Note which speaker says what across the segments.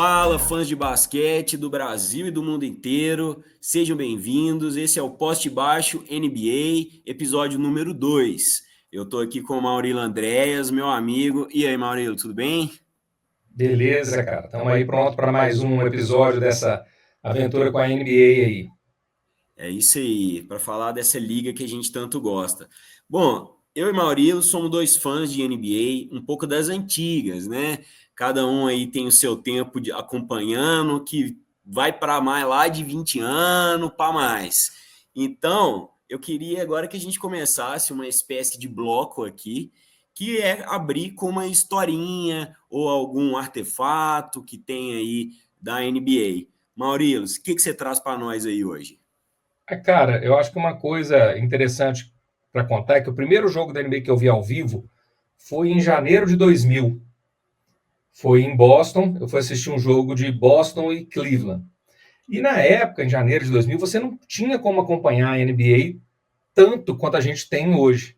Speaker 1: Fala, fãs de basquete do Brasil e do mundo inteiro, sejam bem-vindos. Esse é o Poste Baixo NBA, episódio número 2. Eu tô aqui com o Maurilo Andréas, meu amigo. E aí, Maurilo, tudo bem?
Speaker 2: Beleza, cara. Estamos aí pronto para mais um episódio dessa aventura com a NBA aí.
Speaker 1: É isso aí, para falar dessa liga que a gente tanto gosta. Bom, eu e Maurilo somos dois fãs de NBA, um pouco das antigas, né? Cada um aí tem o seu tempo acompanhando, que vai para mais lá de 20 anos para mais. Então, eu queria agora que a gente começasse uma espécie de bloco aqui, que é abrir com uma historinha ou algum artefato que tem aí da NBA. Maurilo, o que você traz para nós aí hoje?
Speaker 2: Cara, eu acho que uma coisa interessante para contar é que o primeiro jogo da NBA que eu vi ao vivo foi em janeiro de 2000. Foi em Boston. Eu fui assistir um jogo de Boston e Cleveland. E na época, em janeiro de 2000, você não tinha como acompanhar a NBA tanto quanto a gente tem hoje.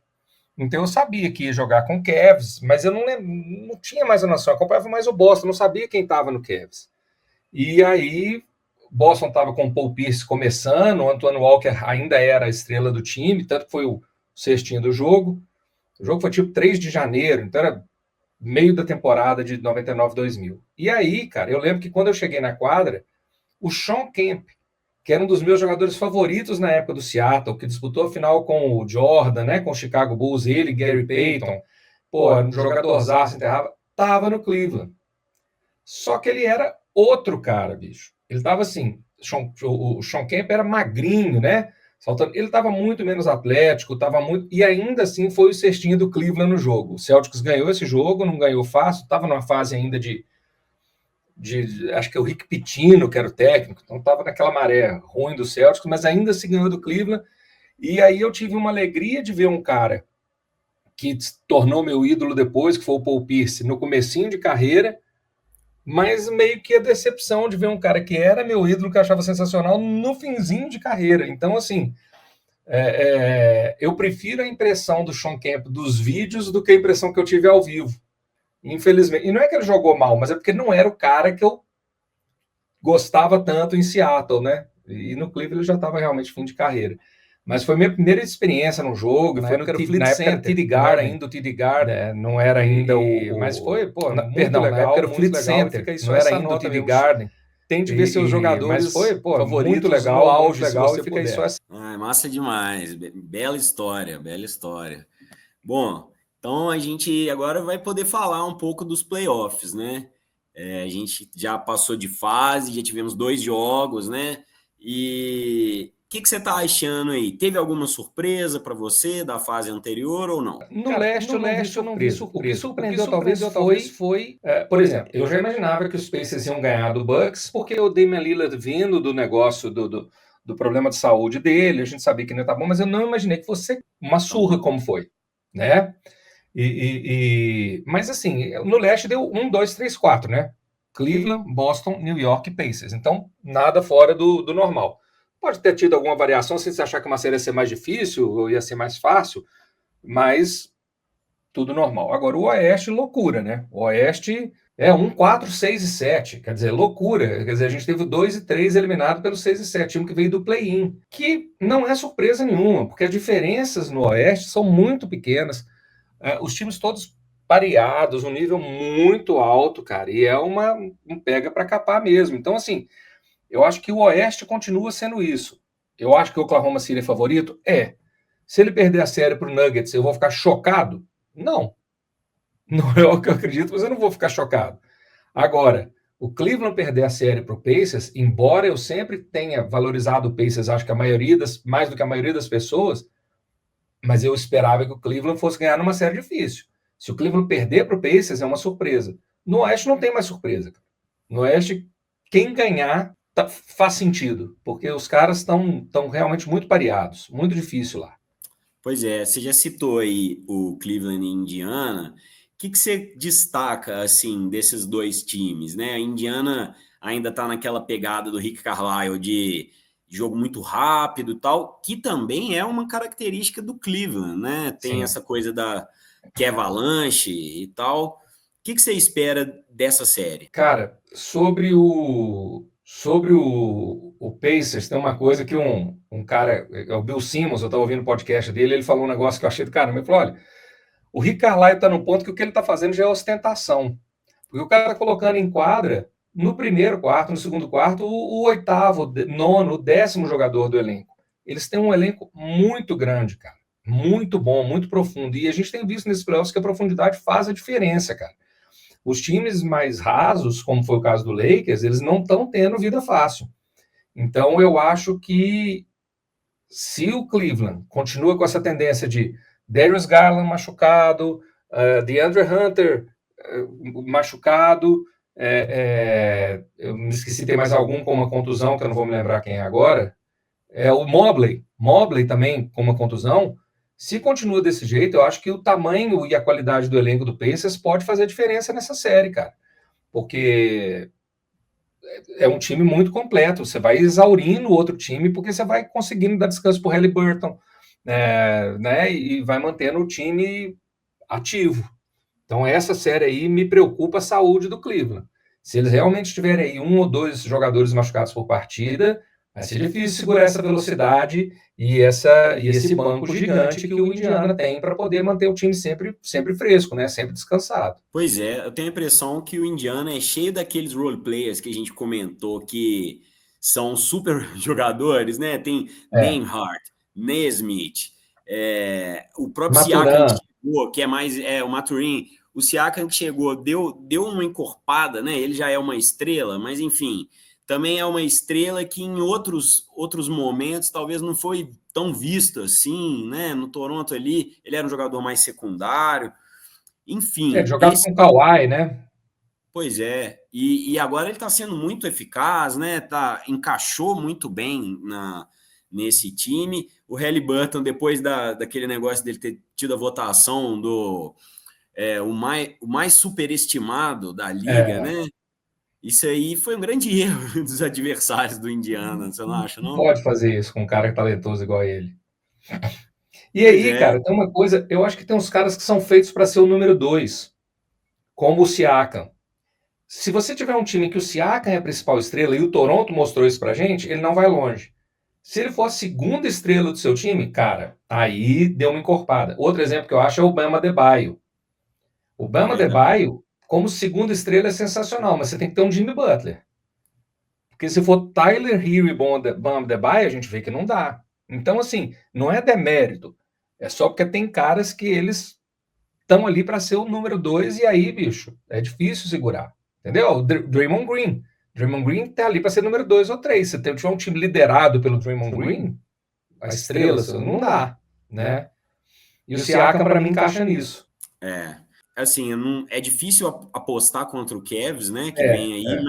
Speaker 2: Então eu sabia que ia jogar com o Cavs, mas eu não tinha mais a noção. Eu acompanhava mais o Boston, não sabia quem estava no Cavs. E aí, Boston estava com o Paul Pierce começando, o Antoine Walker ainda era a estrela do time, tanto que foi o cestinho do jogo. O jogo foi tipo 3 de janeiro, então era meio da temporada de 99-2000. E aí, cara, eu lembro que quando eu cheguei na quadra, o Sean Kemp, que era um dos meus jogadores favoritos na época do Seattle, que disputou a final com o Jordan, né, com o Chicago Bulls, ele, Gary Payton, pô, um jogadorzaço, enterrava, tava no Cleveland. Só que ele era outro cara, bicho. Ele tava assim, o Sean Kemp era magrinho, né? Saltando. Ele estava muito menos atlético, estava muito. E ainda assim foi o cestinho do Cleveland no jogo. O Celtics ganhou esse jogo, não ganhou fácil, estava numa fase ainda de. Acho que é o Rick Pitino, que era o técnico, então estava naquela maré ruim do Celtics, mas ainda se ganhou do Cleveland. E aí eu tive uma alegria de ver um cara que se tornou meu ídolo depois, que foi o Paul Pierce, no comecinho de carreira, mas meio que a decepção de ver um cara que era meu ídolo, que eu achava sensacional, no finzinho de carreira. Então, assim, eu prefiro a impressão do Sean Kemp dos vídeos do que a impressão que eu tive ao vivo. Infelizmente. E não é que ele jogou mal, mas é porque não era o cara que eu gostava tanto em Seattle, né? E no Cleveland ele já estava realmente fim de carreira. Mas foi minha primeira experiência no jogo. Na época era o TD Garden, ainda o TD Garden. Não era ainda
Speaker 3: Mas foi, pô, muito
Speaker 2: perdão,
Speaker 3: legal,
Speaker 2: na época era o Fleet
Speaker 3: legal,
Speaker 2: Center,
Speaker 3: fica aí só
Speaker 2: não era
Speaker 3: essa
Speaker 2: ainda o
Speaker 3: nota
Speaker 2: TD
Speaker 3: mesmo.
Speaker 2: Garden.
Speaker 3: Tente ver seus jogadores
Speaker 2: Mas foi, pô,
Speaker 3: favoritos
Speaker 2: muito legal,
Speaker 3: no auge,
Speaker 2: muito legal,
Speaker 3: se você
Speaker 2: e fica aí
Speaker 3: puder.
Speaker 2: só essa.
Speaker 1: Ah, é massa demais. Bela história, bela história. Bom, então a gente agora vai poder falar um pouco dos playoffs, né? A gente já passou de fase, já tivemos dois jogos, né? E o que você tá achando aí? Teve alguma surpresa para você da fase anterior ou não?
Speaker 2: No
Speaker 3: Cara,
Speaker 2: leste
Speaker 3: no
Speaker 2: eu não vi
Speaker 3: leste eu não vi
Speaker 2: surpresa. O que
Speaker 3: surpresa. O que
Speaker 2: surpreendeu
Speaker 3: talvez foi,
Speaker 2: por exemplo, eu já imaginava que os Pacers iam ganhar do Bucks, porque o Damian Lillard vindo do negócio do problema de saúde dele, a gente sabia que não ia estar bom, mas eu não imaginei que fosse uma surra como foi, né? Mas assim, no leste deu 1, 2, 3, 4, né? Cleveland, Boston, New York e Pacers. Então, nada fora do normal. Pode ter tido alguma variação, se você achar que uma série ia ser mais difícil ou ia ser mais fácil, mas tudo normal. Agora, o Oeste, loucura, né? O Oeste é 1, 4, 6 e 7. Quer dizer, loucura. Quer dizer, a gente teve 2 e 3 eliminados pelo 6 e 7, time que veio do play-in. Que não é surpresa nenhuma, porque as diferenças no Oeste são muito pequenas. Os times todos pareados, um nível muito alto, cara. E é um pega para capar mesmo. Então, assim, eu acho que o Oeste continua sendo isso. Eu acho que o Oklahoma City é favorito? É. Se ele perder a série para o Nuggets, eu vou ficar chocado? Não. Não é o que eu acredito, mas eu não vou ficar chocado. Agora, o Cleveland perder a série para o Pacers, embora eu sempre tenha valorizado o Pacers, acho que mais do que a maioria das pessoas, mas eu esperava que o Cleveland fosse ganhar numa série difícil. Se o Cleveland perder para o Pacers, é uma surpresa. No Oeste não tem mais surpresa. No Oeste, quem ganhar faz sentido, porque os caras estão realmente muito pareados, muito difícil lá.
Speaker 1: Pois é, você já citou aí o Cleveland e Indiana. O que você destaca assim desses dois times, né? A Indiana ainda está naquela pegada do Rick Carlisle de jogo muito rápido e tal, que também é uma característica do Cleveland, né? Tem
Speaker 2: Sim.
Speaker 1: essa coisa da que é avalanche e tal. que você espera dessa série?
Speaker 2: Cara, sobre o Pacers, tem uma coisa que um cara, é o Bill Simmons, eu estava ouvindo o podcast dele, ele falou um negócio que eu achei do caramba. Ele falou: olha, o Rick Carlisle está no ponto que o que ele está fazendo já é ostentação. Porque o cara está colocando em quadra, no primeiro quarto, no segundo quarto, o oitavo, nono, o 10º jogador do elenco. Eles têm um elenco muito grande, cara. Muito bom, muito profundo. E a gente tem visto nesses playoffs que a profundidade faz a diferença, cara. Os times mais rasos, como foi o caso do Lakers, eles não estão tendo vida fácil. Então, eu acho que se o Cleveland continua com essa tendência de Darius Garland machucado, DeAndre Hunter machucado, eu me esqueci, tem mais algum com uma contusão, que eu não vou me lembrar quem é agora, o Mobley também com uma contusão. Se continua desse jeito, eu acho que o tamanho e a qualidade do elenco do Pacers pode fazer diferença nessa série, cara. Porque é um time muito completo. Você vai exaurindo o outro time porque você vai conseguindo dar descanso para o Haliburton, né? E vai mantendo o time ativo. Então, essa série aí me preocupa a saúde do Cleveland. Se eles realmente tiverem aí 1 ou 2 jogadores machucados por partida, vai ser difícil segurar essa velocidade e esse banco gigante que o Indiana tem para poder manter o time sempre fresco, né? Sempre descansado.
Speaker 1: Pois é, eu tenho a impressão que o Indiana é cheio daqueles role players que a gente comentou que são super jogadores, né? Tem Nembhard, Nesmith, o próprio Siakam que chegou, que é mais o Mathurin. O Siakam que chegou deu uma encorpada, né? Ele já é uma estrela, mas enfim, também é uma estrela que em outros momentos talvez não foi tão visto assim, né? No Toronto ali, ele era um jogador mais secundário. Enfim.
Speaker 2: Jogava com o Kawhi, né?
Speaker 1: Pois é. E agora ele está sendo muito eficaz, né? Encaixou muito bem nesse time. O Haliburton, depois daquele negócio dele ter tido a votação o mais superestimado da liga, né? Isso aí foi um grande erro dos adversários do Indiana, você não acha, não?
Speaker 2: Não pode fazer isso com um cara talentoso igual a ele. E aí, cara, tem uma coisa, eu acho que tem uns caras que são feitos para ser o número 2, como o Siakam. Se você tiver um time que o Siakam é a principal estrela, e o Toronto mostrou isso pra gente, ele não vai longe. Se ele for a segunda estrela do seu time, cara, aí deu uma encorpada. Outro exemplo que eu acho é o Bam Adebayo. O Bam Adebayo, como segunda estrela, é sensacional, mas você tem que ter um Jimmy Butler. Porque se for Tyler Hero e Bam Adebayo, a gente vê que não dá. Então, assim, não é demérito. É só porque tem caras que eles estão ali para ser o número 2 e aí, bicho, é difícil segurar. Entendeu? O Draymond Green. Draymond Green tá ali para ser número 2 ou 3. Se tiver um time liderado pelo Draymond Green, a estrela, não dá, né? E o Siakam, para mim, encaixa nisso.
Speaker 1: Assim, é difícil apostar contra o Cavs, né, que vem aí,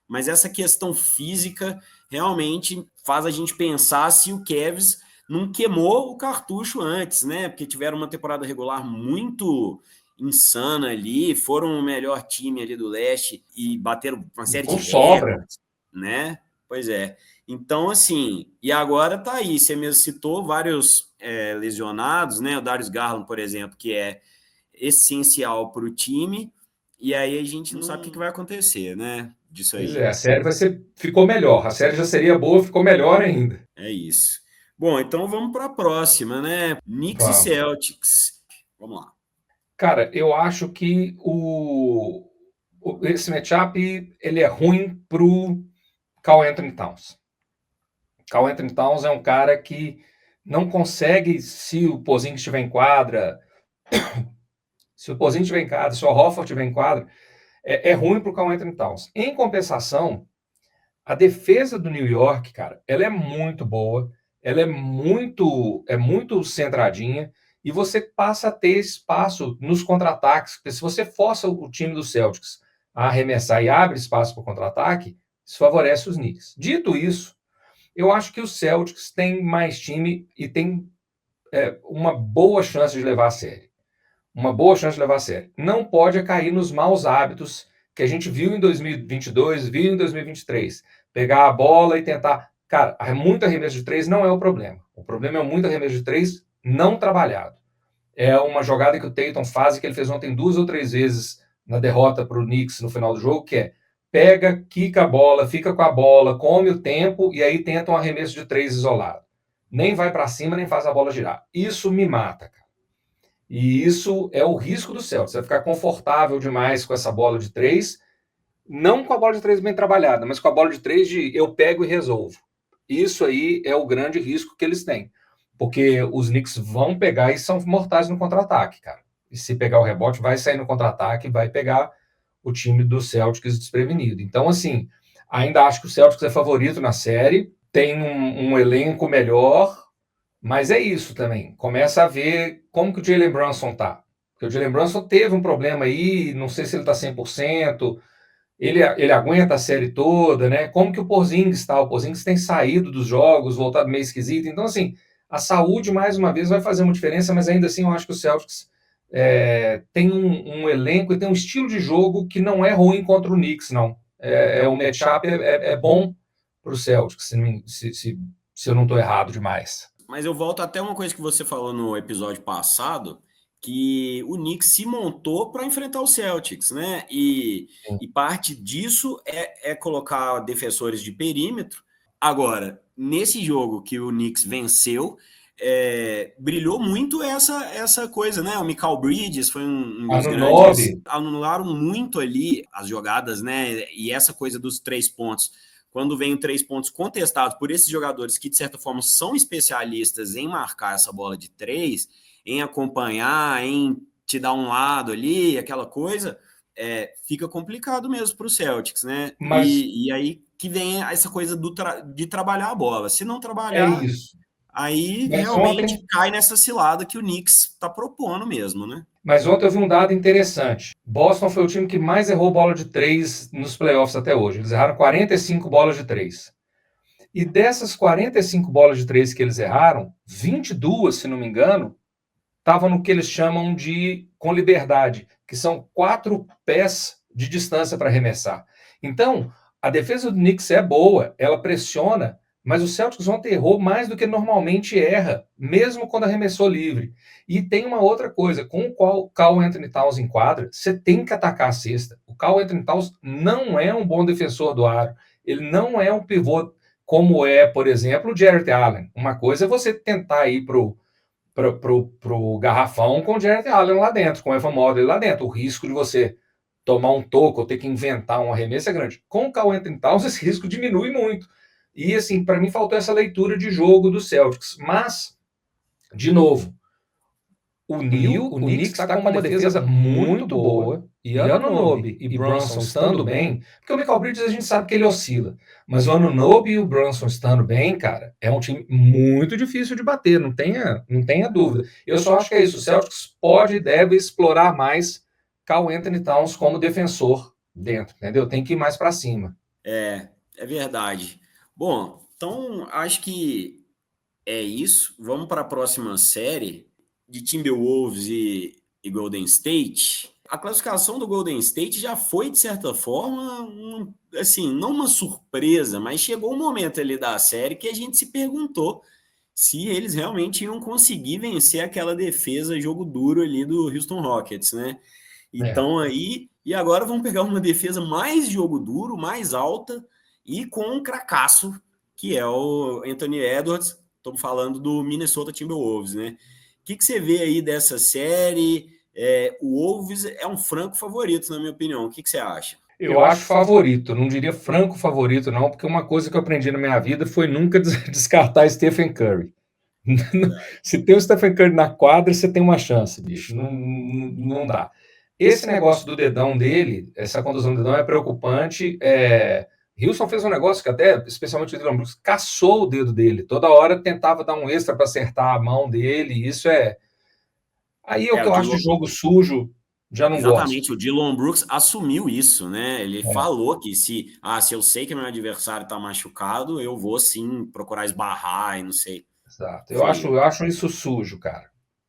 Speaker 1: mas essa questão física realmente faz a gente pensar se o Cavs não queimou o cartucho antes, né, porque tiveram uma temporada regular muito insana ali, foram o melhor time ali do leste e bateram uma série de recordes, né? Pois é. Então, assim, e agora tá aí, você mesmo citou vários lesionados, né? O Darius Garland, por exemplo, que é essencial para o time, e aí a gente não sabe o que vai acontecer, né? Disso aí.
Speaker 2: A série ficou melhor, a série já seria boa, ficou melhor ainda.
Speaker 1: É isso. Bom, então vamos para a próxima, né? Knicks e Celtics. Vamos lá.
Speaker 2: Cara, eu acho que esse matchup ele é ruim pro Karl Anthony Towns. Karl Anthony Towns é um cara que não consegue, se o Porzingis estiver em quadra, se o Porzingis estiver em quadra, se o Horford estiver em quadra, é ruim pro Karl Anthony Towns. Em compensação, a defesa do New York, cara, ela é muito boa, ela é muito centradinha, e você passa a ter espaço nos contra-ataques, porque se você força o time do Celtics a arremessar e abre espaço para o contra-ataque, isso favorece os Knicks. Dito isso, eu acho que os Celtics têm mais time e têm uma boa chance de levar a série. Uma boa chance de levar a série. Não pode cair nos maus hábitos que a gente viu em 2022, viu em 2023. Pegar a bola e tentar... Cara, muito arremesso de 3 não é o problema. O problema é muito arremesso de 3 não trabalhado. É uma jogada que o Tatum faz, que ele fez ontem 2 ou 3 vezes na derrota para o Knicks no final do jogo, que é pega, quica a bola, fica com a bola, come o tempo e aí tenta um arremesso de 3 isolado. Nem vai para cima, nem faz a bola girar. Isso me mata, cara. E isso é o risco do Celtics. Você vai ficar confortável demais com essa bola de 3, não com a bola de 3 bem trabalhada, mas com a bola de 3 de eu pego e resolvo. Isso aí é o grande risco que eles têm. Porque os Knicks vão pegar e são mortais no contra-ataque, cara. E se pegar o rebote, vai sair no contra-ataque, vai pegar o time do Celtics desprevenido. Então, assim, ainda acho que o Celtics é favorito na série, tem um elenco melhor, mas é isso também. Começa a ver como que o Jalen Brunson tá. Porque o Jalen Brunson teve um problema aí, não sei se ele tá 100%, ele aguenta a série toda, né? Como que o Porzingis tá? O Porzingis tem saído dos jogos, voltado meio esquisito. Então, assim, a saúde, mais uma vez, vai fazer uma diferença, mas ainda assim eu acho que o Celtics tem um elenco e tem um estilo de jogo que não é ruim contra o Knicks, não. O matchup é bom para o Celtics, se eu não estou errado demais.
Speaker 1: Mas eu volto até uma coisa que você falou no episódio passado, que o Knicks se montou para enfrentar o Celtics, né? E parte disso é colocar defensores de perímetro. Agora, nesse jogo que o Knicks venceu, brilhou muito essa coisa, né? O Mikal Bridges foi um dos grandes. Anularam muito ali as jogadas, né? E essa coisa dos 3 pontos. Quando vem 3 pontos contestados por esses jogadores que, de certa forma, são especialistas em marcar essa bola de 3, em acompanhar, em te dar um lado ali, aquela coisa, fica complicado mesmo para o Celtics, né? E aí que vem essa coisa de trabalhar a bola. Se não trabalhar, aí realmente cai nessa cilada que o Knicks está propondo mesmo, né?
Speaker 2: Mas ontem eu vi um dado interessante. Boston foi o time que mais errou bola de 3 nos playoffs até hoje. Eles erraram 45 bolas de 3. E dessas 45 bolas de 3 que eles erraram, 22, se não me engano, estavam no que eles chamam de com liberdade, que são 4 pés de distância para arremessar. Então, a defesa do Knicks é boa, ela pressiona, mas o Celtics ontem errou mais do que normalmente erra, mesmo quando arremessou livre. E tem uma outra coisa, com o Karl Anthony Towns em quadra, você tem que atacar a cesta. O Karl Anthony Towns não é um bom defensor do aro, ele não é um pivô como é, por exemplo, o Jarrett Allen. Uma coisa é você tentar ir pro garrafão com o Jarrett Allen lá dentro, com o Evan Mobley lá dentro. O risco de você tomar um toco ou ter que inventar um arremesso é grande. Com o Karl Anthony Towns, esse risco diminui muito. E, assim, para mim faltou essa leitura de jogo do Celtics. Mas, de novo, o Knicks está com uma defesa muito boa, e Anunoby e Brunson estando bem, porque o Mikal Bridges a gente sabe que ele oscila, mas o Anunoby e o Brunson estando bem, cara, é um time muito difícil de bater, não tenha dúvida. Eu só acho que é isso, o Celtics pode e deve explorar mais Karl Anthony Towns como defensor dentro, entendeu? Tem que ir mais para cima.
Speaker 1: É verdade. Bom, então acho que é isso. Vamos para a próxima série de Timberwolves e Golden State. A classificação do Golden State já foi, de certa forma, assim, não uma surpresa, mas chegou um momento ali da série que a gente se perguntou se eles realmente iam conseguir vencer aquela defesa jogo duro ali do Houston Rockets, né? Então aí, e agora vão pegar uma defesa mais jogo duro, mais alta e com um cracaço, que é o Anthony Edwards. Estamos falando do Minnesota Timberwolves, né? O que você vê aí dessa série? O Wolves é um franco favorito, na minha opinião. O que você acha?
Speaker 2: Eu acho favorito, não diria franco favorito, não, porque uma coisa que eu aprendi na minha vida foi nunca descartar Stephen Curry. Se tem o Stephen Curry na quadra, você tem uma chance, bicho. Não dá. Esse negócio do dedão dele, essa contusão do dedão é preocupante. Houston fez um negócio que até, especialmente o Dillon Brooks, caçou o dedo dele. Toda hora tentava dar um extra para acertar a mão dele. Isso Aí é o que eu acho de jogo sujo, já não gosto.
Speaker 1: Exatamente, o Dillon Brooks assumiu isso, né? Ele falou que se eu sei que meu adversário está machucado, eu vou sim procurar esbarrar e não sei.
Speaker 2: Exato. Eu acho isso sujo, cara.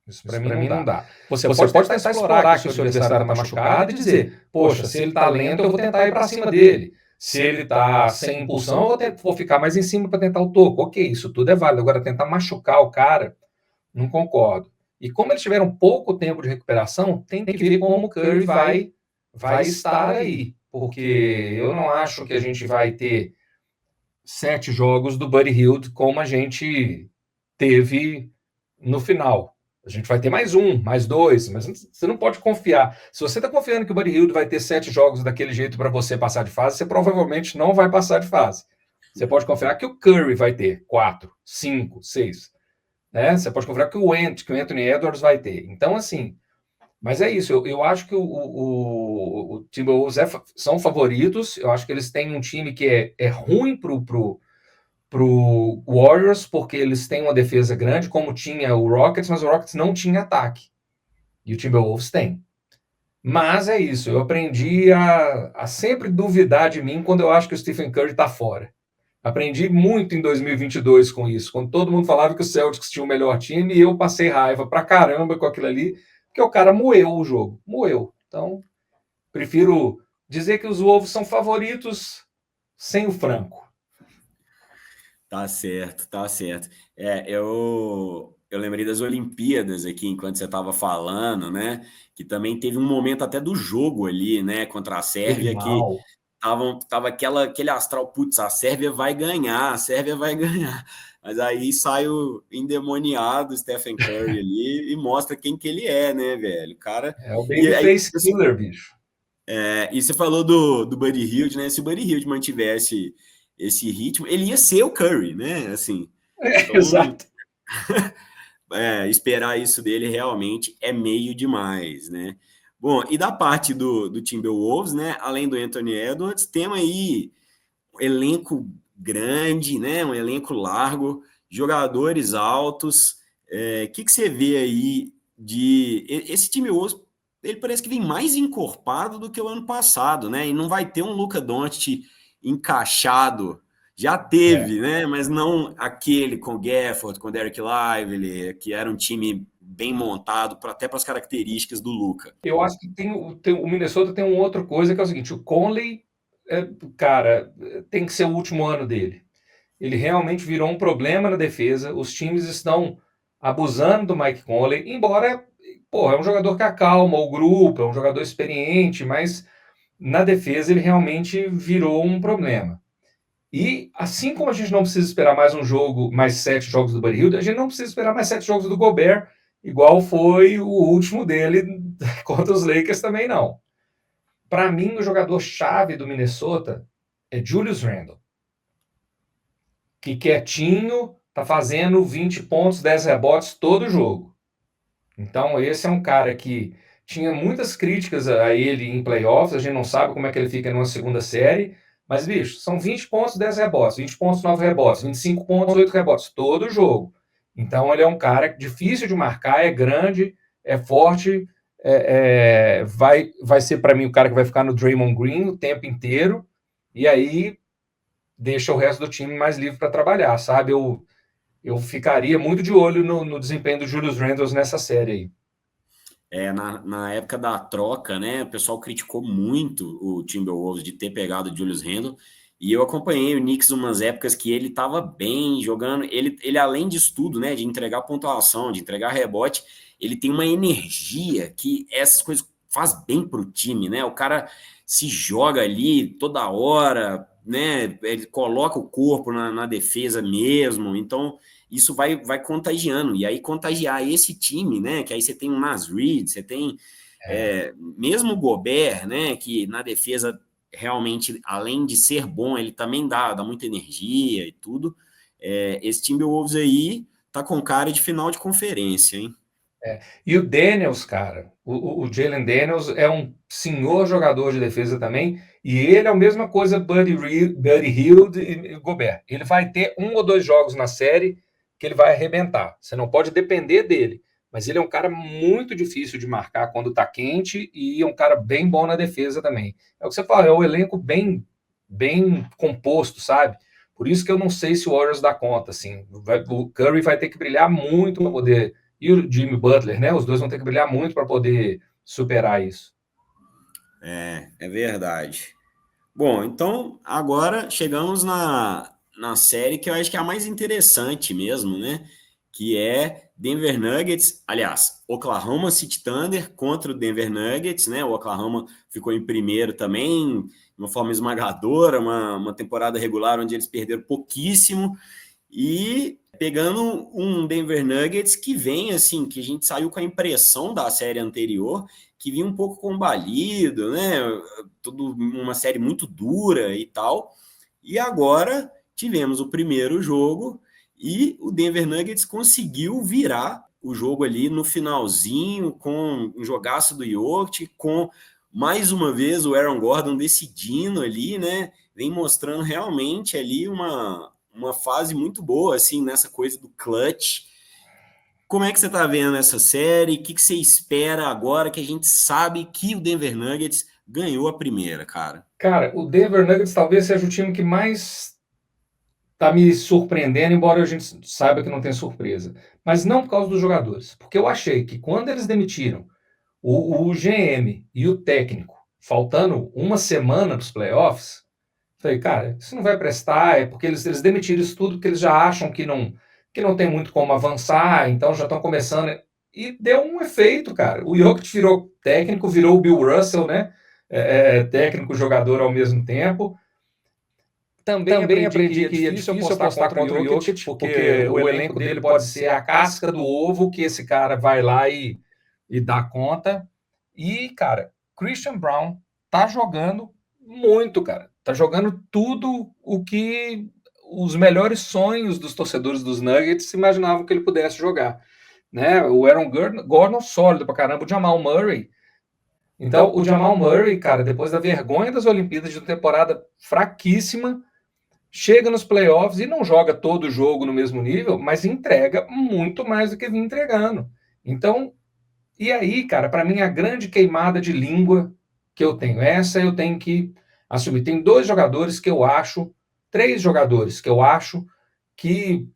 Speaker 2: Isso para mim não dá. Você pode tentar explorar que o seu adversário está machucado e dizer, poxa, se ele está lento, eu vou tentar ir para cima dele. Se ele está sem impulsão, eu vou ficar mais em cima para tentar o toco. Ok, isso tudo é válido. Agora, tentar machucar o cara, não concordo. E como eles tiveram pouco tempo de recuperação, tem que ver como o Curry vai vai estar aí, porque eu não acho que a gente vai ter 7 jogos do Buddy Hield como a gente teve no final. A gente vai ter mais um, mais dois, mas você não pode confiar. Se você está confiando que o Buddy Hield vai ter 7 jogos daquele jeito para você passar de fase, você provavelmente não vai passar de fase. Você pode confiar que o Curry vai ter 4, 5, 6. Né? Você pode confiar que o Anthony Edwards vai ter. Então, assim, mas é isso. Eu acho que o Timberwolves são favoritos. Eu acho que eles têm um time que é ruim pro Warriors, porque eles têm uma defesa grande, como tinha o Rockets, mas o Rockets não tinha ataque. E o Timberwolves tem. Mas é isso, eu aprendi a sempre duvidar de mim quando eu acho que o Stephen Curry está fora. Aprendi muito em 2022 com isso, quando todo mundo falava que o Celtics tinha o melhor time e eu passei raiva pra caramba com aquilo ali, porque o cara moeu o jogo, moeu. Então, prefiro dizer que os Wolves são favoritos sem o Franco.
Speaker 1: Tá certo, tá certo. Eu lembrei das Olimpíadas aqui, enquanto você estava falando, né? Que também teve um momento até do jogo ali, né? Contra a Sérvia, que tava aquele astral, putz, a Sérvia vai ganhar, a Sérvia vai ganhar. Mas aí sai o endemoniado Stephen Curry ali e mostra quem que ele é, né, velho? O cara.
Speaker 2: É o
Speaker 1: E aí,
Speaker 2: Babyface Killer, bicho.
Speaker 1: e você falou do Buddy Hield, né? Se o Buddy Hield mantivesse esse ritmo, ele ia ser o Curry, né? Assim, então,
Speaker 2: Exato.
Speaker 1: esperar isso dele realmente é meio demais, né? Bom, e da parte do Timberwolves, né? Além do Anthony Edwards, temos aí um elenco grande, né? Um elenco largo, jogadores altos. Que você vê aí de esse Timberwolves? Ele parece que vem mais encorpado do que o ano passado, né? E não vai ter um Luka Doncic encaixado. Já teve, né? Mas não aquele com Gafford, com Derek Lively, que era um time bem montado até para as características do Luka.
Speaker 2: Eu acho que o Minnesota tem uma outra coisa que é o seguinte: o Conley, cara, tem que ser o último ano dele. Ele realmente virou um problema na defesa. Os times estão abusando do Mike Conley, embora, pô, é um jogador que acalma o grupo, é um jogador experiente, mas na defesa ele realmente virou um problema. E assim como a gente não precisa esperar mais um jogo, mais 7 jogos do Buddy Hield, a gente não precisa esperar mais 7 jogos do Gobert, igual foi o último dele contra os Lakers também não. Para mim, o jogador-chave do Minnesota é Julius Randle, que quietinho tá fazendo 20 pontos, 10 rebotes todo jogo. Então, esse é um cara que tinha muitas críticas a ele em playoffs, a gente não sabe como é que ele fica numa segunda série, mas, bicho, são 20 pontos, 10 rebotes, 20 pontos, 9 rebotes, 25 pontos, 8 rebotes, todo jogo. Então, ele é um cara difícil de marcar, é grande, é forte, vai ser, para mim, o cara que vai ficar no Draymond Green o tempo inteiro, e aí deixa o resto do time mais livre para trabalhar, sabe? Eu ficaria muito de olho no desempenho do Julius Randle nessa série aí.
Speaker 1: Na época da troca, né, o pessoal criticou muito o Timberwolves de ter pegado o Julius Randle, e eu acompanhei o Knicks umas épocas que ele estava bem jogando, ele além disso tudo, né, de entregar pontuação, de entregar rebote, ele tem uma energia que essas coisas faz bem para o time, né, o cara se joga ali toda hora, né, ele coloca o corpo na defesa mesmo, então isso vai contagiando, e aí contagiar esse time, né, que aí você tem o Naz Reid, você tem mesmo o Gobert, né, que na defesa realmente, além de ser bom, ele também dá muita energia e tudo, esse Timberwolves aí tá com cara de final de conferência, hein?
Speaker 2: E o Daniels, cara, o Jalen Daniels é um senhor jogador de defesa também, e ele é a mesma coisa Buddy Hield e Gobert. Ele vai ter 1 ou 2 jogos na série que ele vai arrebentar. Você não pode depender dele, mas ele é um cara muito difícil de marcar quando tá quente e é um cara bem bom na defesa também. É o que você fala, é um elenco bem composto, sabe? Por isso que eu não sei se o Warriors dá conta, assim. O Curry vai ter que brilhar muito para poder, e o Jimmy Butler, né? Os dois vão ter que brilhar muito para poder superar isso.
Speaker 1: É verdade. Bom, então agora chegamos na série que eu acho que é a mais interessante mesmo, né? que é Denver Nuggets, aliás, Oklahoma City Thunder contra o Denver Nuggets, né? O Oklahoma ficou em primeiro também, de uma forma esmagadora, uma temporada regular onde eles perderam pouquíssimo, e pegando um Denver Nuggets que vem, assim, que a gente saiu com a impressão da série anterior, que vinha um pouco combalido, né? Tudo uma série muito dura e tal. E agora tivemos o primeiro jogo e o Denver Nuggets conseguiu virar o jogo ali no finalzinho, com um jogaço do Jokic, com mais uma vez o Aaron Gordon decidindo ali, né? Vem mostrando realmente ali uma fase muito boa, assim, nessa coisa do clutch. Como é que você está vendo essa série? O que você espera agora que a gente sabe que o Denver Nuggets ganhou a primeira, cara?
Speaker 2: Cara, o Denver Nuggets talvez seja o time que mais tá me surpreendendo, embora a gente saiba que não tem surpresa. Mas não por causa dos jogadores. Porque eu achei que quando eles demitiram o GM e o técnico, faltando uma semana para os playoffs, falei, cara, isso não vai prestar, é porque eles demitiram isso tudo porque eles já acham que não tem muito como avançar, então já estão começando. E deu um efeito, cara. O Jokic virou técnico, virou o Bill Russell, né? Técnico e jogador ao mesmo tempo. Também aprendi que é difícil apostar contra o Jokic, porque o elenco dele pode ser a casca do ovo que esse cara vai lá e dá conta. E, cara, Christian Brown tá jogando muito, cara. Tá jogando tudo o que os melhores sonhos dos torcedores dos Nuggets imaginavam que ele pudesse jogar. Né? O Aaron Gordon sólido pra caramba, o Jamal Murray. Então, o Jamal Murray, cara, depois da vergonha das Olimpíadas de uma temporada fraquíssima, chega nos playoffs e não joga todo o jogo no mesmo nível, mas entrega muito mais do que vinha entregando. Então, e aí, cara, para mim a grande queimada de língua que eu tenho, essa eu tenho que assumir. Tem três jogadores que eu acho que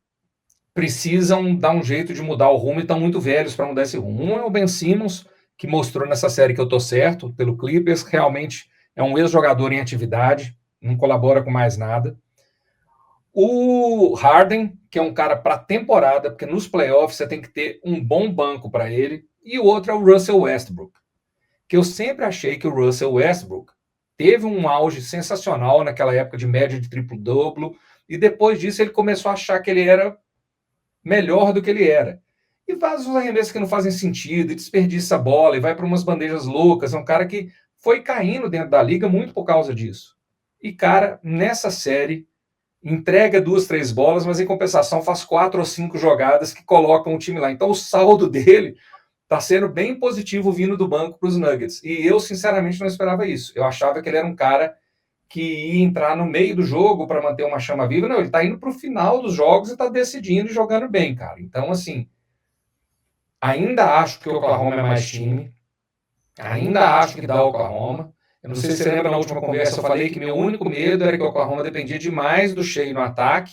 Speaker 2: precisam dar um jeito de mudar o rumo e estão muito velhos para mudar esse rumo. Um é o Ben Simmons, que mostrou nessa série que eu tô certo, pelo Clippers, realmente é um ex-jogador em atividade, não colabora com mais nada. O Harden, que é um cara para temporada, porque nos playoffs você tem que ter um bom banco para ele. E o outro é o Russell Westbrook, que eu sempre achei que o Russell Westbrook teve um auge sensacional naquela época de média de triplo-duplo, e depois disso ele começou a achar que ele era melhor do que ele era. E faz uns arremessos que não fazem sentido, e desperdiça a bola, e vai para umas bandejas loucas. É um cara que foi caindo dentro da liga muito por causa disso. E, cara, nessa série entrega 2, 3 bolas, mas em compensação faz 4 ou 5 jogadas que colocam o time lá. Então o saldo dele está sendo bem positivo vindo do banco para os Nuggets. E eu, sinceramente, não esperava isso. Eu achava que ele era um cara que ia entrar no meio do jogo para manter uma chama viva. Não, ele está indo para o final dos jogos e está decidindo e jogando bem, cara. Então, assim, ainda acho que o Oklahoma é mais time. Ainda acho que dá o Oklahoma. Eu não sei se você lembra, na última conversa eu falei que meu único medo era que o Oklahoma dependia demais do Shea no ataque,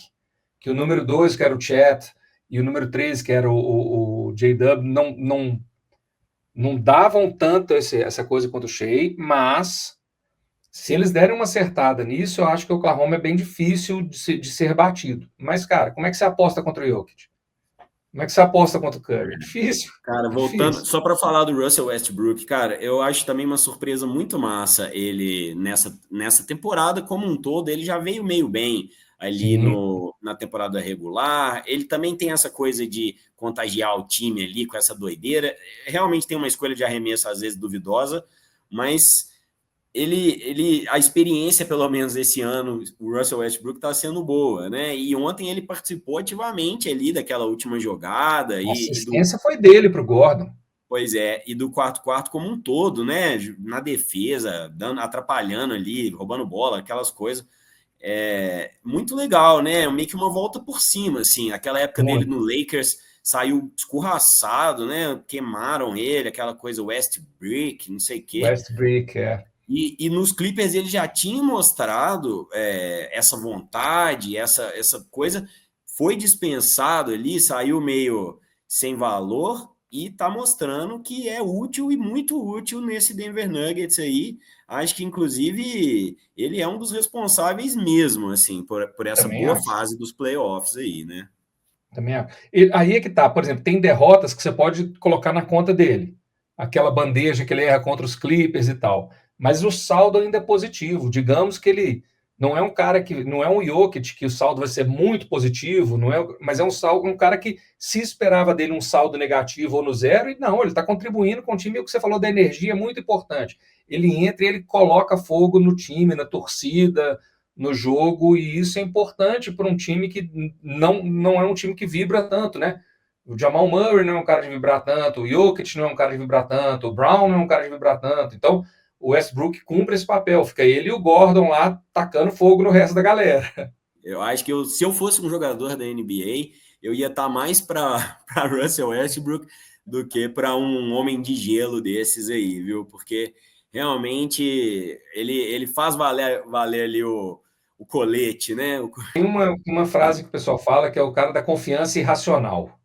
Speaker 2: que o número 2, que era o Chet, e o número 3, que era o J-Dub, não davam tanto essa coisa quanto o Shea, mas se eles derem uma acertada nisso, eu acho que o Oklahoma é bem difícil de ser batido. Mas, cara, como é que você aposta contra o Jokic? Como é que você aposta contra o Curry? É difícil.
Speaker 1: Cara, voltando, só para falar do Russell Westbrook, cara, eu acho também uma surpresa muito massa ele nessa temporada como um todo, ele já veio meio bem ali na temporada regular, ele também tem essa coisa de contagiar o time ali com essa doideira, realmente tem uma escolha de arremesso às vezes duvidosa, mas a experiência, pelo menos esse ano, o Russell Westbrook está sendo boa, né? E ontem ele participou ativamente ali daquela última jogada.
Speaker 2: A assistência foi dele para o Gordon.
Speaker 1: Pois é, e do quarto como um todo, né? Na defesa, atrapalhando ali, roubando bola, aquelas coisas. Muito legal, né? Meio que uma volta por cima, assim. Aquela época dele no Lakers saiu escorraçado, né? Queimaram ele, aquela coisa Westbrook, não sei o quê.
Speaker 2: Westbrook,
Speaker 1: E nos Clippers ele já tinha mostrado essa vontade, essa coisa, foi dispensado ali, saiu meio sem valor e está mostrando que é útil e muito útil nesse Denver Nuggets aí. Acho que, inclusive, ele é um dos responsáveis mesmo, assim, por essa boa fase dos playoffs aí, né?
Speaker 2: Também acho. Aí é que tá, por exemplo, tem derrotas que você pode colocar na conta dele. Aquela bandeja que ele erra contra os Clippers e tal. Mas o saldo ainda é positivo. Digamos que ele não é um cara que. Não é um Jokic que o saldo vai ser muito positivo, não é, mas é um cara que se esperava dele um saldo negativo ou no zero, e não, ele está contribuindo com o time. O que você falou da energia é muito importante. Ele entra e ele coloca fogo no time, na torcida, no jogo, e isso é importante para um time que não é um time que vibra tanto, né? O Jamal Murray não é um cara de vibrar tanto, o Jokic não é um cara de vibrar tanto, o Brown não é um cara de vibrar tanto. Então, o Westbrook cumpre esse papel, fica ele e o Gordon lá tacando fogo no resto da galera.
Speaker 1: Eu acho que se eu fosse um jogador da NBA, eu ia estar mais para Russell Westbrook do que para um homem de gelo desses aí, viu? Porque realmente ele faz valer ali o colete, né?
Speaker 2: Tem uma frase que o pessoal fala que é o cara da confiança irracional.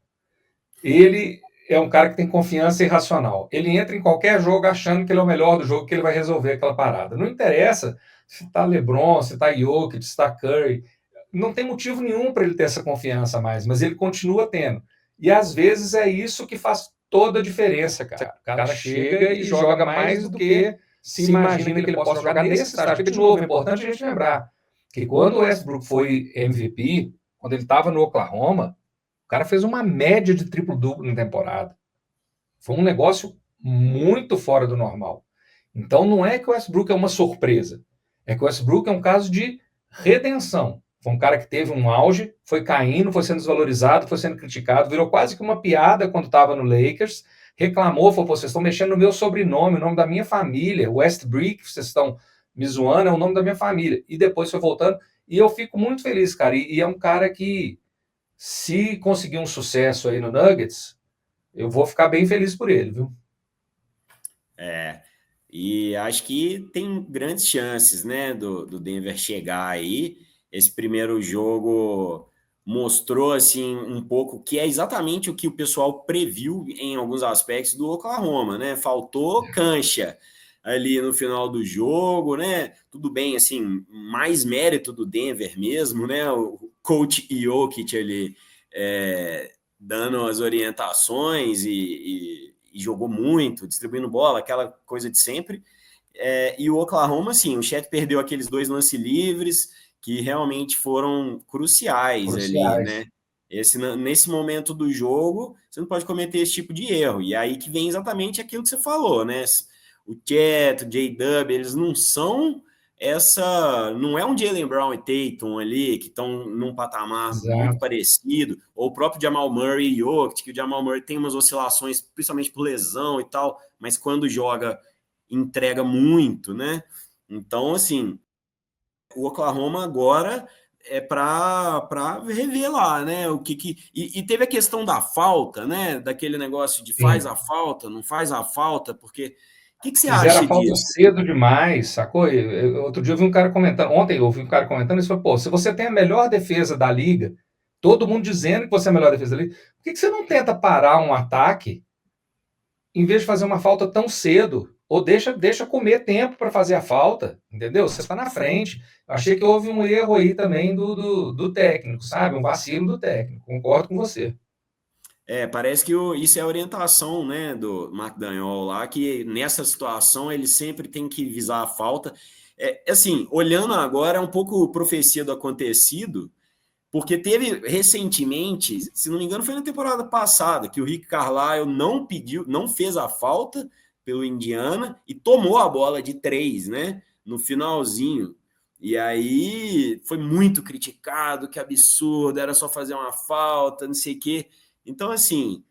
Speaker 2: Ele é um cara que tem confiança irracional. Ele entra em qualquer jogo achando que ele é o melhor do jogo, que ele vai resolver aquela parada. Não interessa se tá LeBron, se tá Jokic, se tá Curry. Não tem motivo nenhum para ele ter essa confiança mais, mas ele continua tendo. E às vezes é isso que faz toda a diferença, cara. O cara chega e joga mais do que se imagina que ele possa jogar nesse estágio. Porque, de novo, é importante a gente lembrar que quando o Westbrook foi MVP, quando ele estava no Oklahoma, o cara fez uma média de triplo-duplo na temporada. Foi um negócio muito fora do normal. Então não é que o Westbrook é uma surpresa. É que o Westbrook é um caso de redenção. Foi um cara que teve um auge, foi caindo, foi sendo desvalorizado, foi sendo criticado, virou quase que uma piada quando estava no Lakers, reclamou, falou, vocês estão mexendo no meu sobrenome, o nome da minha família, Westbrook, vocês estão me zoando, é o nome da minha família. E depois foi voltando, e eu fico muito feliz, cara. E é um cara que, se conseguir um sucesso aí no Nuggets, eu vou ficar bem feliz por ele, viu?
Speaker 1: E acho que tem grandes chances, né, do Denver chegar aí. Esse primeiro jogo mostrou, assim, um pouco que é exatamente o que o pessoal previu em alguns aspectos do Oklahoma, né? Faltou cancha ali no final do jogo, né? Tudo bem, assim, mais mérito do Denver mesmo, né? O coach Jokic ali dando as orientações e jogou muito, distribuindo bola, aquela coisa de sempre. E o Oklahoma, sim, o Chet perdeu aqueles 2 lances livres que realmente foram cruciais ali, né? Nesse momento do jogo, você não pode cometer esse tipo de erro. E aí que vem exatamente aquilo que você falou, né? O Chet, o J-Dub, eles não são não é um Jaylen Brown e Tatum ali, que estão num patamar muito parecido, ou o próprio Jamal Murray e Jokic, que o Jamal Murray tem umas oscilações, principalmente por lesão e tal, mas quando joga, entrega muito, né? Então, assim, o Oklahoma agora é para rever lá, né? E teve a questão da falta, né? Daquele negócio de faz a falta, não faz a falta, porque o que você acha disso?
Speaker 2: Fizeram a falta cedo demais, sacou? Outro dia eu vi um cara comentando, ontem eu ouvi um cara comentando, e falou, pô, se você tem a melhor defesa da liga, todo mundo dizendo que você é a melhor defesa da liga, por que você não tenta parar um ataque em vez de fazer uma falta tão cedo? Ou deixa comer tempo para fazer a falta, entendeu? Você está na frente. Eu achei que houve um erro aí também do técnico, sabe? Um vacilo do técnico. Concordo com você.
Speaker 1: Parece que isso é a orientação, né, do McDaniel lá, que nessa situação ele sempre tem que visar a falta. Assim, olhando agora, é um pouco profecia do acontecido, porque teve recentemente, se não me engano, foi na temporada passada, que o Rick Carlisle não fez a falta pelo Indiana e tomou a bola de 3, né, no finalzinho. E aí foi muito criticado, que absurdo, era só fazer uma falta, não sei o quê. Então, assim,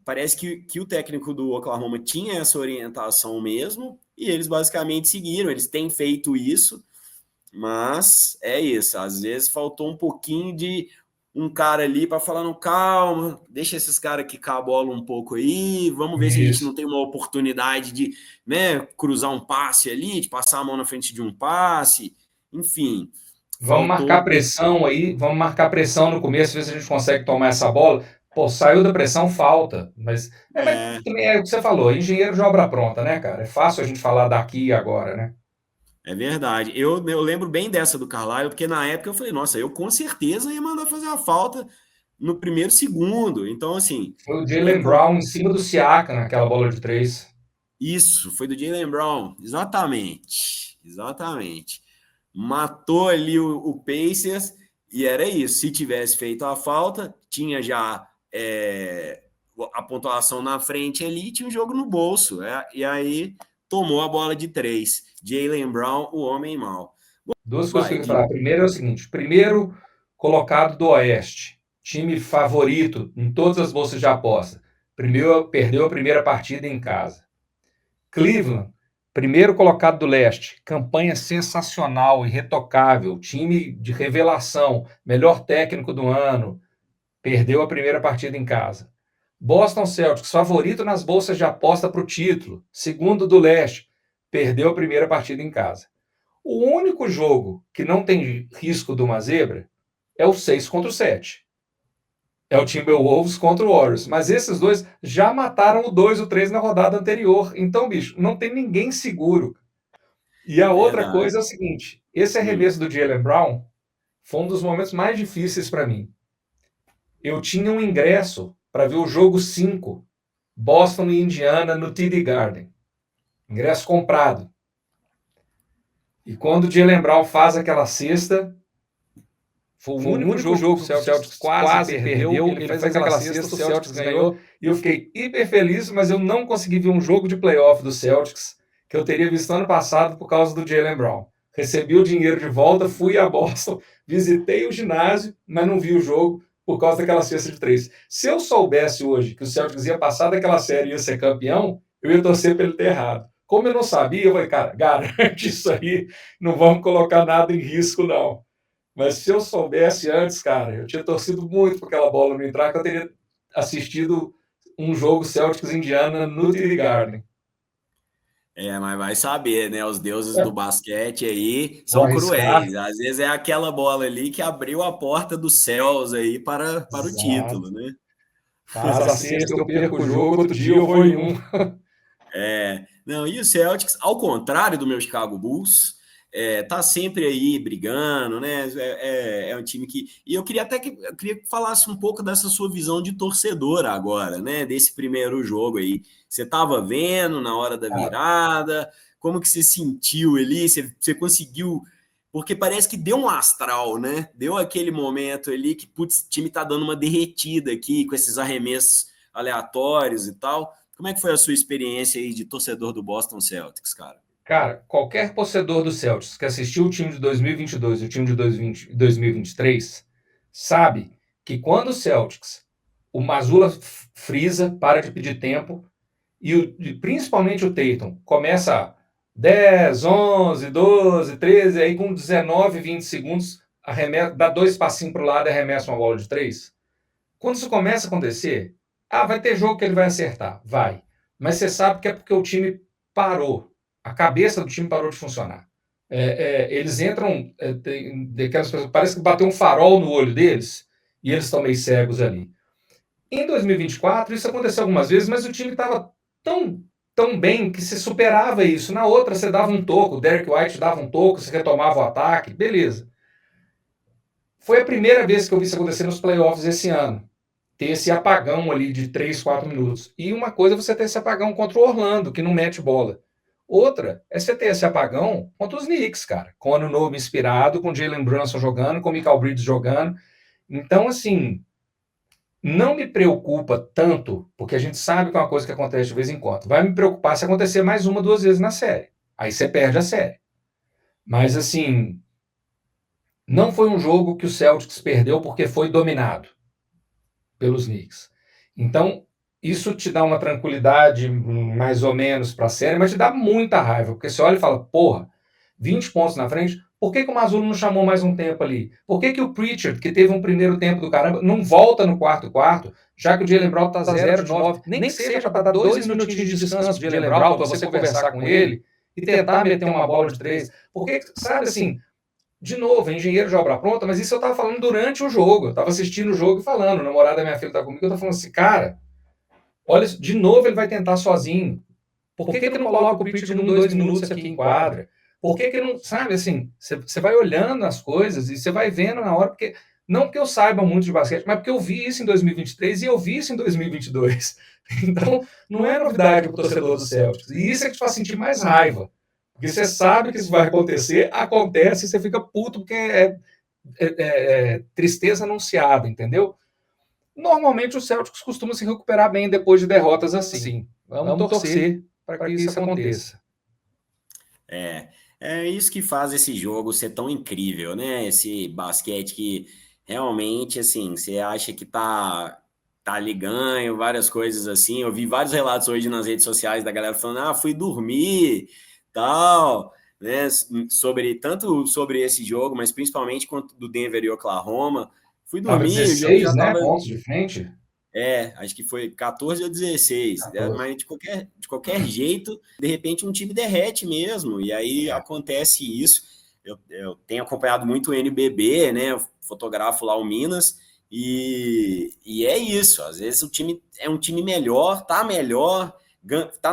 Speaker 1: parece que o técnico do Oklahoma tinha essa orientação mesmo, e eles basicamente seguiram, eles têm feito isso, mas é isso, às vezes faltou um pouquinho de um cara ali para falar, não, calma, deixa esses caras quicar a bola um pouco aí, vamos ver se a gente não tem uma oportunidade de, né, cruzar um passe ali, de passar a mão na frente de um passe, enfim.
Speaker 2: Vamos marcar pressão aí, vamos marcar pressão no começo, ver se a gente consegue tomar essa bola. Pô, saiu da pressão, falta. Mas também é o que você falou, engenheiro de obra pronta, né, cara? É fácil a gente falar daqui e agora, né?
Speaker 1: É verdade. Eu lembro bem dessa do Carlisle, porque na época eu falei, nossa, eu com certeza ia mandar fazer a falta, no primeiro segundo. Então, assim,
Speaker 2: Foi o Jaylen Brown em cima do Siakam naquela bola de 3.
Speaker 1: isso, foi do Jaylen Brown, exatamente, exatamente. Matou ali o Pacers e era isso. Se tivesse feito a falta, tinha já a pontuação na frente ali, tinha o jogo no bolso. E aí tomou a bola de 3. Jaylen Brown, o homem mau.
Speaker 2: Duas coisas que eu queria falar. Primeiro é o seguinte: primeiro colocado do Oeste, time favorito em todas as bolsas de aposta. Primeiro perdeu a primeira partida em casa. Cleveland, primeiro colocado do Leste, campanha sensacional, irretocável, time de revelação, melhor técnico do ano, perdeu a primeira partida em casa. Boston Celtics, favorito nas bolsas de aposta para o título, segundo do Leste, perdeu a primeira partida em casa. O único jogo que não tem risco de uma zebra é o 6 contra o 7. É o Timberwolves contra o Warriors. Mas esses dois já mataram o 2 e o 3 na rodada anterior. Então, bicho, não tem ninguém seguro. E a outra coisa é o seguinte: esse arremesso do Jaylen Brown foi um dos momentos mais difíceis para mim. Eu tinha um ingresso para ver o jogo 5, Boston e Indiana, no TD Garden. Ingresso comprado. E quando o Jaylen Brown faz aquela cesta, foi o único jogo que o Celtics quase perdeu. Ele fez aquela cesta, o Celtics ganhou. E eu fiquei hiper feliz, mas eu não consegui ver um jogo de playoff do Celtics que eu teria visto ano passado por causa do Jaylen Brown. Recebi o dinheiro de volta, fui a Boston, visitei o ginásio, mas não vi o jogo por causa daquela cesta de 3. Se eu soubesse hoje que o Celtics ia passar daquela série e ia ser campeão, eu ia torcer para ele ter errado. Como eu não sabia, eu falei, cara, garante isso aí, não vamos colocar nada em risco, não. Mas se eu soubesse antes, cara, eu tinha torcido muito para aquela bola não entrar, que eu teria assistido um jogo Celtics-Indiana no TD Garden.
Speaker 1: Mas vai saber, né? Os deuses do basquete aí são cruéis. Às vezes é aquela bola ali que abriu a porta dos céus aí para o título, né?
Speaker 2: Faz a sexta, eu perco o jogo, outro dia eu vou em um.
Speaker 1: Não, e o Celtics, ao contrário do meu Chicago Bulls, tá sempre aí brigando, né? É um time que. E eu queria até que falasse um pouco dessa sua visão de torcedor agora, né? Desse primeiro jogo aí. Você estava vendo na hora da virada? Como que você sentiu ali? Você conseguiu. Porque parece que deu um astral, né? Deu aquele momento ali que, putz, o time tá dando uma derretida aqui com esses arremessos aleatórios e tal. Como é que foi a sua experiência aí de torcedor do Boston Celtics, cara?
Speaker 2: Cara, qualquer torcedor do Celtics que assistiu o time de 2022 e o time de 2023 sabe que quando o Celtics, o Mazzulla frisa, para de pedir tempo, e principalmente o Tatum começa 10, 11, 12, 13, aí com 19, 20 segundos, dá 2 passinhos para o lado e arremessa uma bola de 3. Quando isso começa a acontecer, vai ter jogo que ele vai acertar, vai. Mas você sabe que é porque o time parou. A cabeça do time parou de funcionar. Eles entram, parece que bateu um farol no olho deles e eles estão meio cegos ali. Em 2024, isso aconteceu algumas vezes, mas o time estava tão bem que se superava isso. Na outra, você dava um toco, o Derek White dava um toco, você retomava o ataque, beleza. Foi a primeira vez que eu vi isso acontecer nos playoffs esse ano. Ter esse apagão ali de 3, 4 minutos. E uma coisa é você ter esse apagão contra o Orlando, que não mete bola. Outra é você ter esse apagão contra os Knicks, cara. Com o ano novo inspirado, com o Jalen Brunson jogando, com o Michael Bridges jogando. Então, assim, não me preocupa tanto, porque a gente sabe que é uma coisa que acontece de vez em quando. Vai me preocupar se acontecer mais 1, 2 vezes na série. Aí você perde a série. Mas, assim, não foi um jogo que o Celtics perdeu porque foi dominado pelos Knicks. Então, isso te dá uma tranquilidade mais ou menos para a série, mas te dá muita raiva, porque você olha e fala, porra, 20 pontos na frente, por que o Mazzulla não chamou mais um tempo ali? Por que o Pritchard, que teve um primeiro tempo do caramba, não volta no quarto, já que o Jaylen Brown tá 0 de 9, nem que seja para dar 2 minutinhos de descanso de Jaylen Brown, para você conversar com ele e tentar meter uma bola de 3. Porque, sabe assim, de novo, engenheiro de obra pronta, mas isso eu estava falando durante o jogo. Eu estava assistindo o jogo e falando. O namorado da minha filha estava comigo, eu estava falando assim, cara, olha, de novo ele vai tentar sozinho. Por que não coloca o Pritchard de 1, 2 minutos aqui em quadra? Por que não, sabe, assim, você vai olhando as coisas e você vai vendo na hora, porque Não porque eu saiba muito de basquete, mas porque eu vi isso em 2023 e eu vi isso em 2022. Então, não é novidade para o torcedor do Celtics. E isso é que te faz sentir mais raiva. Porque você sabe que isso vai acontecer, acontece e você fica puto porque é tristeza anunciada, entendeu? Normalmente o Celtics costuma se recuperar bem depois de derrotas assim. Vamos torcer para que isso aconteça.
Speaker 1: É isso que faz esse jogo ser tão incrível, né? Esse basquete que realmente, assim, você acha que tá ali ganho, várias coisas assim. Eu vi vários relatos hoje nas redes sociais da galera falando, fui dormir, tal, né? Tanto sobre esse jogo, mas principalmente quanto do Denver e Oklahoma. Fui
Speaker 2: Tava
Speaker 1: dormir, o jogo
Speaker 2: 16,
Speaker 1: já
Speaker 2: né?
Speaker 1: tava.
Speaker 2: Pontos de frente.
Speaker 1: Acho que foi 14 ou 16,
Speaker 2: 14.
Speaker 1: mas de qualquer jeito, de repente um time derrete mesmo, e aí acontece isso. Eu tenho acompanhado muito o NBB, né? Eu fotografo lá o Minas, e é isso. Às vezes o time é um time melhor, tá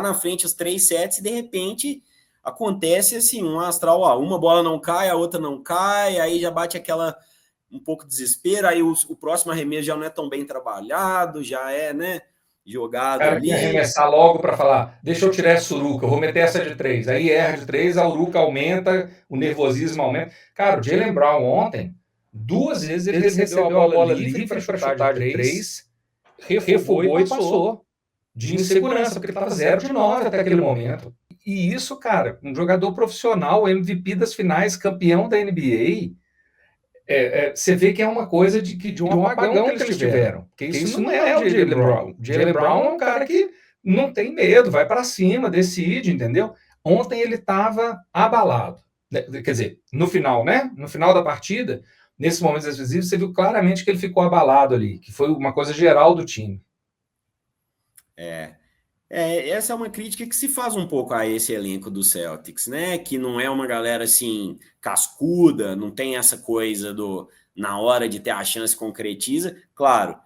Speaker 1: na frente os 3 sets, e de repente acontece assim, um astral, uma bola não cai, a outra não cai, aí já bate aquela um pouco de desespero, aí o próximo arremesso já não é tão bem trabalhado, já é, né, jogado
Speaker 2: O cara
Speaker 1: ali.
Speaker 2: que arremessar logo para falar, deixa eu tirar essa uruca, eu vou meter essa de 3. Aí erra de 3, a uruca aumenta, o nervosismo aumenta. Cara, o Jaylen Brown ontem, 2 vezes ele recebeu a bola livre para chutar de 3, refugou e passou. De insegurança, porque ele estava 0 de 9 até aquele momento. E isso, cara, um jogador profissional, MVP das finais, campeão da NBA, você vê que é uma coisa de um apagão que eles tiveram. Porque isso não é o Jaylen Brown. O Jaylen Brown é um cara que não tem medo, vai para cima, decide, entendeu? Ontem ele estava abalado. Quer dizer, no final, né? No final da partida, nesses momentos decisivos, você viu claramente que ele ficou abalado ali, que foi uma coisa geral do time.
Speaker 1: Essa é uma crítica que se faz um pouco a esse elenco do Celtics, né? Que não é uma galera assim cascuda, não tem essa coisa do na hora de ter a chance concretiza. Claro,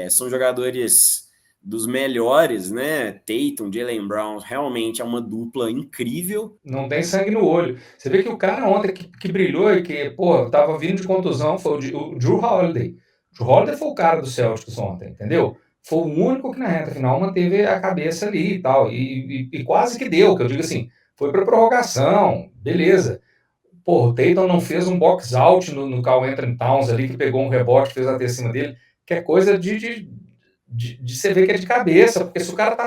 Speaker 1: são jogadores dos melhores, né? Tatum, Jaylen Brown, realmente é uma dupla incrível.
Speaker 2: Não tem sangue no olho. Você vê que o cara ontem que brilhou e que, pô, tava vindo de contusão foi o Drew Holiday. O Drew Holiday foi o cara do Celtics ontem, entendeu? Foi o único que na reta final manteve a cabeça ali e tal. E quase que deu, que eu digo assim, foi para prorrogação, beleza. Pô, o Tatum não fez um box out no Karl Anthony Towns ali, que pegou um rebote, fez até cima dele, que é coisa de você ver que é de cabeça, porque se o cara tá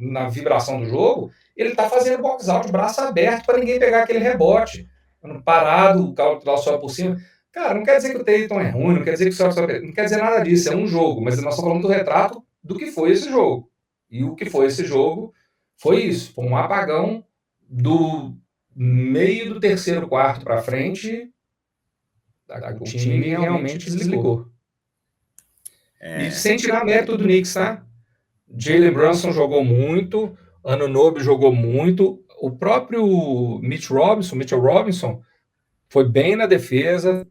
Speaker 2: na vibração do jogo, ele tá fazendo box out, braço aberto, para ninguém pegar aquele rebote. Parado, o cara só por cima. Cara, não quer dizer que o Tatum é ruim, não quer dizer que o Celtics não quer dizer nada disso, é um jogo, mas nós estamos falando do retrato do que foi esse jogo. E o que foi esse jogo foi isso, foi um apagão do meio do terceiro quarto para frente, o time realmente desligou. E sem tirar mérito do Knicks, tá? Jalen Brunson jogou muito, Anunoby jogou muito, o próprio Mitchell Robinson, foi bem na defesa,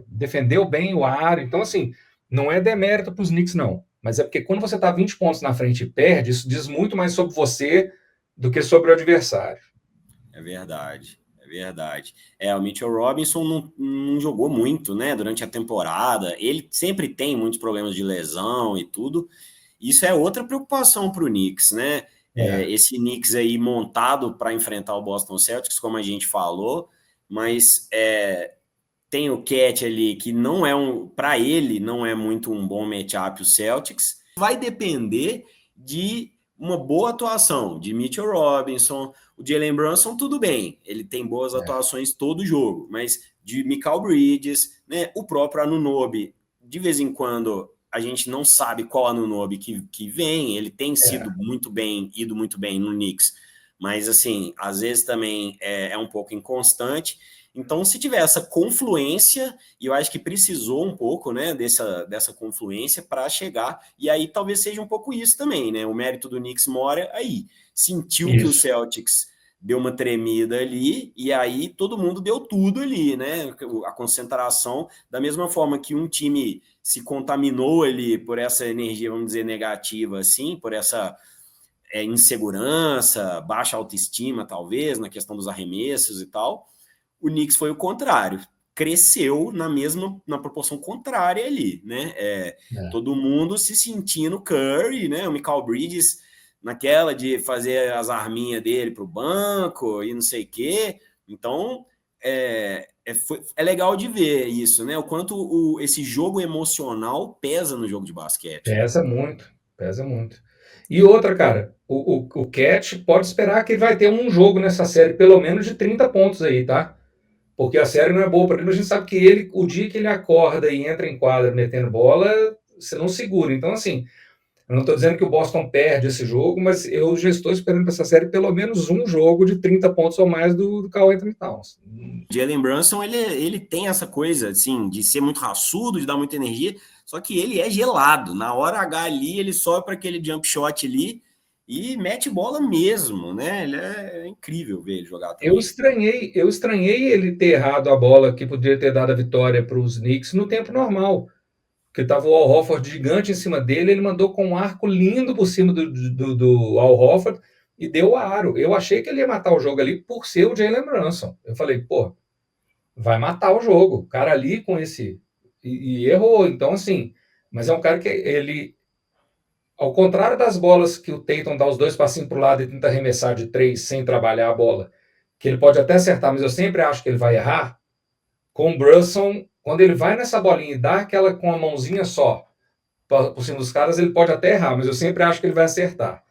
Speaker 2: defendeu bem o aro. Então, assim, não é demérito para os Knicks, não. Mas é porque quando você está 20 pontos na frente e perde, isso diz muito mais sobre você do que sobre o adversário.
Speaker 1: É verdade. Verdade. O Mitchell Robinson não jogou muito, né, durante a temporada. Ele sempre tem muitos problemas de lesão e tudo. Isso é outra preocupação para o Knicks, né? Esse Knicks aí montado para enfrentar o Boston Celtics, como a gente falou, mas tem o Cat ali que não é para ele não é muito um bom matchup o Celtics. Vai depender de uma boa atuação de Mitchell Robinson. O Jalen Brunson, tudo bem, ele tem boas atuações todo jogo, mas de Mikal Bridges, né, o próprio Anunoby, de vez em quando a gente não sabe qual Anunoby que vem, ele tem sido ido muito bem no Knicks, mas assim, às vezes também é um pouco inconstante. Então, se tiver essa confluência, e eu acho que precisou um pouco, né, dessa confluência para chegar, e aí talvez seja um pouco isso também, né? O mérito do Knicks mora aí. Sentiu que o Celtics deu uma tremida ali, e aí todo mundo deu tudo ali, né? A concentração, da mesma forma que um time se contaminou ali por essa energia, vamos dizer, negativa, assim, por essa insegurança, baixa autoestima, talvez, na questão dos arremessos e tal. O Knicks foi o contrário. cresceu na proporção contrária ali, né? Todo mundo se sentindo Curry, né? O Mikal Bridges naquela de fazer as arminhas dele para o banco e não sei o quê. Então, é legal de ver isso, né? O quanto esse jogo emocional pesa no jogo de basquete.
Speaker 2: Pesa muito, pesa muito. E outra, cara, o Cat pode esperar que ele vai ter um jogo nessa série, pelo menos de 30 pontos aí, tá? Porque a série não é boa para ele, mas a gente sabe que o dia que ele acorda e entra em quadra metendo bola, você não segura. Então, assim, eu não estou dizendo que o Boston perde esse jogo, mas eu já estou esperando para essa série pelo menos um jogo de 30 pontos ou mais do Karl Anthony Towns.
Speaker 1: Jalen Brunson, ele tem essa coisa, assim, de ser muito raçudo, de dar muita energia, só que ele é gelado. Na hora H ali, ele sobe para aquele jump shot ali e mete bola mesmo, né? Ele é incrível ver ele jogar também.
Speaker 2: Eu estranhei ele ter errado a bola que poderia ter dado a vitória para os Knicks no tempo normal. Porque estava o Al Horford gigante em cima dele, ele mandou com um arco lindo por cima do Al Horford e deu aro. Eu achei que ele ia matar o jogo ali por ser o Jalen Brunson. Eu falei, pô, vai matar o jogo. O cara ali com esse... E errou. Então, assim... Mas é um cara que ele... Ao contrário das bolas que o Tatum dá os dois passinhos para o lado e tenta arremessar de 3 sem trabalhar a bola, que ele pode até acertar, mas eu sempre acho que ele vai errar, com o Brunson, quando ele vai nessa bolinha e dá aquela com a mãozinha só por cima dos caras, ele pode até errar, mas eu sempre acho que ele vai acertar.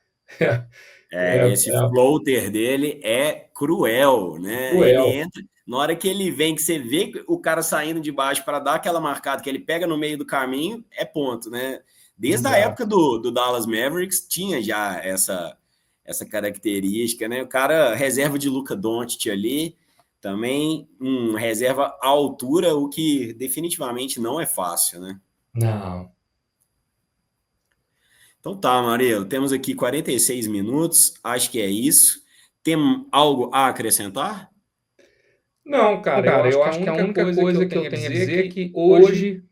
Speaker 1: Esse floater dele é cruel, né?
Speaker 2: Cruel.
Speaker 1: Ele entra, na hora que ele vem, que você vê o cara saindo de baixo para dar aquela marcada que ele pega no meio do caminho, é ponto, né? Desde a época do Dallas Mavericks tinha já essa característica, né? O cara reserva de Luka Doncic ali, também reserva à altura, o que definitivamente não é fácil, né?
Speaker 2: Não.
Speaker 1: Então tá, Marelo, temos aqui 46 minutos, acho que é isso. Tem algo a acrescentar?
Speaker 2: Não, cara, eu acho que a única coisa que eu tenho a dizer é que hoje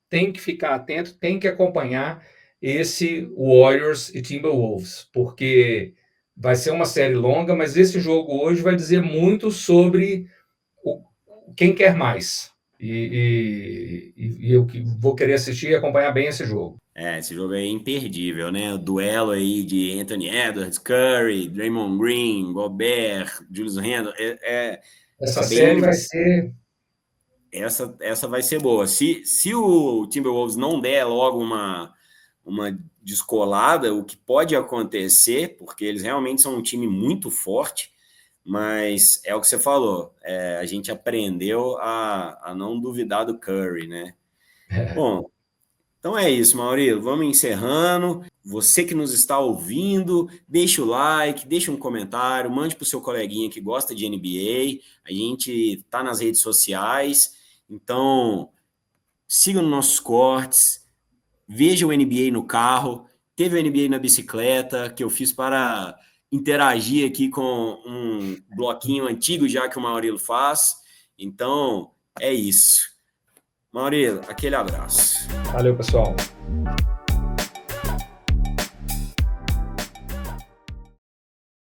Speaker 2: tem que ficar atento, tem que acompanhar esse Warriors e Timberwolves, porque vai ser uma série longa, mas esse jogo hoje vai dizer muito sobre quem quer mais. E eu vou querer assistir e acompanhar bem esse jogo.
Speaker 1: Esse jogo é imperdível, né? O duelo aí de Anthony Edwards, Curry, Draymond Green, Gobert, Julius Randle.
Speaker 2: Essa série vai ser...
Speaker 1: Essa vai ser boa. Se o Timberwolves não der logo uma descolada, o que pode acontecer, porque eles realmente são um time muito forte, mas é o que você falou, a gente aprendeu a não duvidar do Curry, né? Bom, então é isso, Maurício. Vamos encerrando. Você que nos está ouvindo, deixa o like, deixa um comentário, mande para o seu coleguinha que gosta de NBA. A gente está nas redes sociais, então siga nos nossos cortes, veja o NBA no carro. Teve o NBA na bicicleta, que eu fiz para interagir aqui com um bloquinho antigo já que o Maurício faz. Então, é isso. Maurício, aquele abraço.
Speaker 2: Valeu, pessoal.